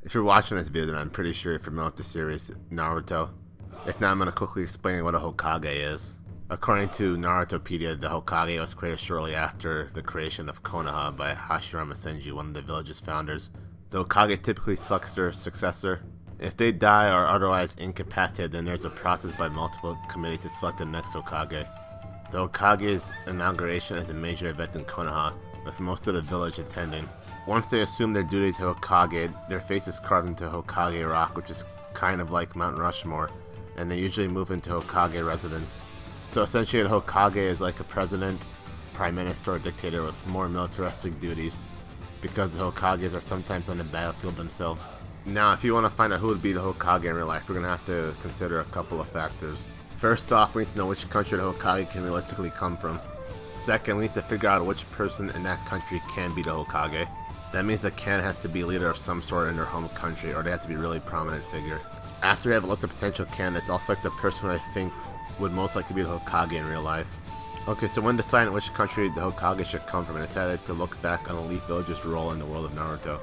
If you're watching this video, then I'm pretty sure you're familiar with the series Naruto. If not, I'm going to quickly explain what a Hokage is. According to Narutopedia, the Hokage was created shortly after the creation of Konoha by Hashirama Senju, one of the village's founders. The Hokage typically selects their successor. If they die or otherwise incapacitated, then there's a process by multiple committees to select the next Hokage. The Hokage's inauguration is a major event in Konoha, with most of the village attending. Once they assume their duties to Hokage, their face is carved into Hokage rock, which is kind of like Mount Rushmore, and they usually move into Hokage residence. So essentially, a Hokage is like a president, prime minister, or dictator with more militaristic duties, because the Hokages are sometimes on the battlefield themselves. Now, if you want to find out who would be the Hokage in real life, we're going to have to consider a couple of factors. First off, we need to know which country the Hokage can realistically come from. Second, we need to figure out which person in that country can be the Hokage. That means the clan has to be a leader of some sort in their home country, or they have to be a really prominent figure. After we have a list of potential candidates, I'll select the person who I think would most likely be the Hokage in real life. Okay, so when deciding which country the Hokage should come from, I decided to look back on the Leaf Village's role in the world of Naruto.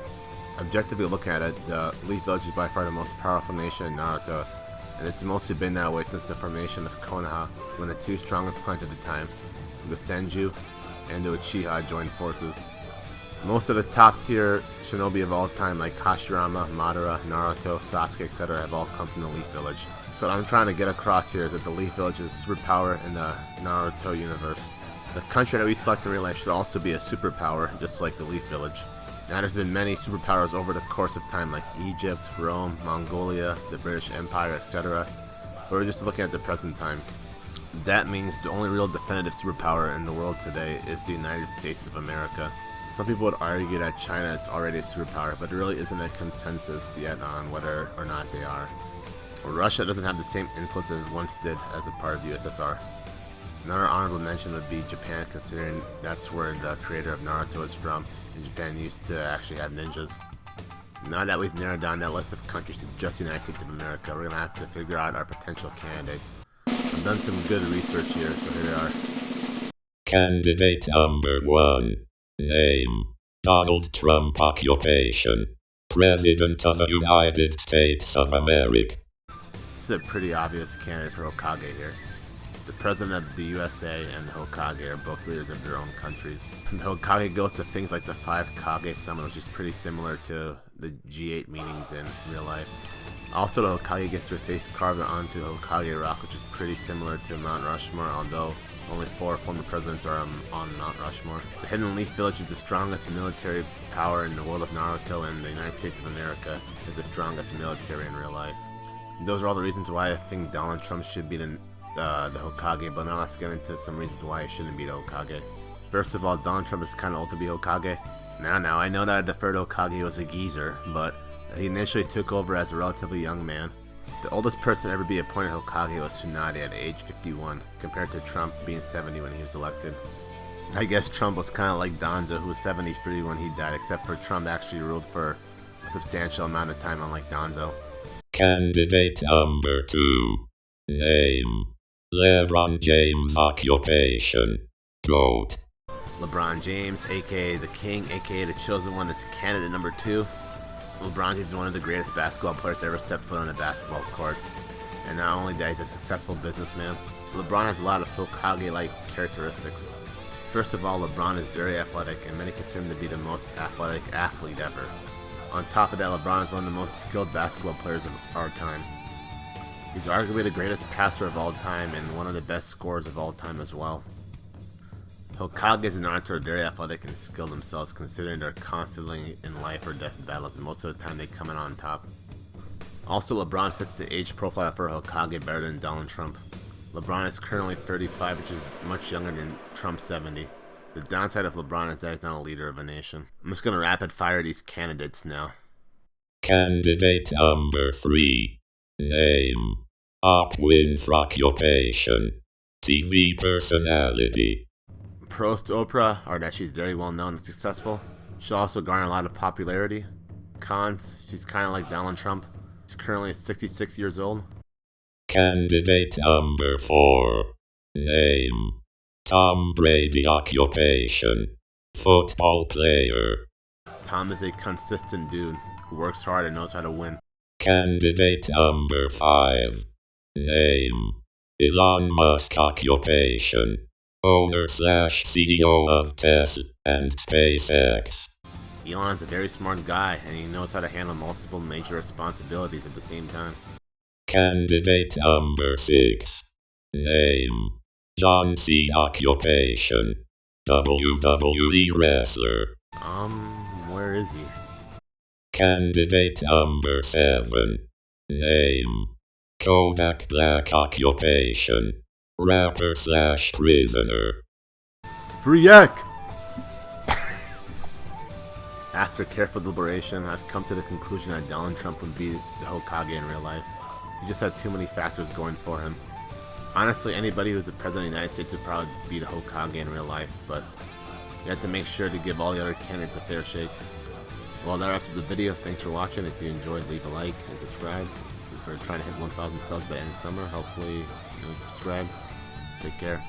Objectively looking at it, the Leaf Village is by far the most powerful nation in Naruto, and it's mostly been that way since the formation of Konoha, when the two strongest clans at the time, the Senju and the Uchiha, joined forces. Most of the top tier shinobi of all time, like Hashirama, Madara, Naruto, Sasuke, etc., have all come from the Leaf Village. So what I'm trying to get across here is that the Leaf Village is a superpower in the Naruto universe. The country that we select in real life should also be a superpower, just like the Leaf Village. Now, there's been many superpowers over the course of time, like Egypt, Rome, Mongolia, the British Empire, etc. But we're just looking at the present time. That means the only real definitive superpower in the world today is the United States of America. Some people would argue that China is already a superpower, but there really isn't a consensus yet on whether or not they are. Russia doesn't have the same influence as it once did as a part of the USSR. Another honorable mention would be Japan, considering that's where the creator of Naruto is from, and Japan used to actually have ninjas. Now that we've narrowed down that list of countries to just the United States of America, we're going to have to figure out our potential candidates. I've done some good research here, so here they are. Candidate number 1. Name: Donald Trump. Occupation: President of the United States of America. This is a pretty obvious candidate for Hokage here. The President of the USA and the Hokage are both leaders of their own countries. The Hokage goes to things like the 5 Kage Summit, which is pretty similar to the G8 meetings in real life. Also, the Hokage gets their face carved onto the Hokage rock, which is pretty similar to Mount Rushmore, although only 4 former presidents are on Mount Rushmore. The Hidden Leaf Village is the strongest military power in the world of Naruto, and the United States of America is the strongest military in real life. Those are all the reasons why I think Donald Trump should be the Hokage, but now let's get into some reasons why he shouldn't be the Hokage. First of all, Donald Trump is kind of old to be Hokage. Now, I know that the third Hokage was a geezer, but he initially took over as a relatively young man. The oldest person to ever be appointed Hokage was Tsunade at age 51, compared to Trump being 70 when he was elected. I guess Trump was kind of like Danzo, who was 73 when he died, except for Trump actually ruled for a substantial amount of time, unlike Danzo. Candidate number 2. Name: LeBron James. Occupation: GOAT. LeBron James, aka the King, aka the Chosen One, is candidate number 2. LeBron James is one of the greatest basketball players to ever step foot on a basketball court. And not only that, he's a successful businessman. LeBron has a lot of Hokage-like characteristics. First of all, LeBron is very athletic, and many consider him to be the most athletic athlete ever. On top of that, LeBron is one of the most skilled basketball players of our time. He's arguably the greatest passer of all time and one of the best scorers of all time as well. Hokages in Naruto are very athletic and skilled themselves, considering they're constantly in life or death battles, and most of the time they come in on top. Also, LeBron fits the age profile for Hokage better than Donald Trump. LeBron is currently 35, which is much younger than Trump 70. The downside of LeBron is that he's not a leader of a nation. I'm just going to rapid fire these candidates now. Candidate number 3. Name: Oprah Winfrey. Occupation: TV personality. Pros to Oprah are that she's very well known and successful. She'll also garner a lot of popularity. Cons: she's kind of like Donald Trump. She's currently 66 years old. Candidate number 4. Name: Tom Brady. Occupation: football player. Tom is a consistent dude who works hard and knows how to win. Candidate number 5. Name: Elon Musk. Occupation: owner/CEO of Tesla and SpaceX. Elon's a very smart guy, and he knows how to handle multiple major responsibilities at the same time. Candidate number 6. Name: John C. Occupation: WWE wrestler. Where is he? Candidate number 7. Name: Kodak Black. Occupation: rapper/prisoner. Free Yak! After careful deliberation, I've come to the conclusion that Donald Trump would be the Hokage in real life. He just had too many factors going for him. Honestly, anybody who's the president of the United States would probably be the Hokage in real life, but you have to make sure to give all the other candidates a fair shake. Well, that wraps up the video. Thanks for watching. If you enjoyed, leave a like and subscribe. We're trying to hit 1,000 subs by the end of summer. Hopefully, subscribe. Take care.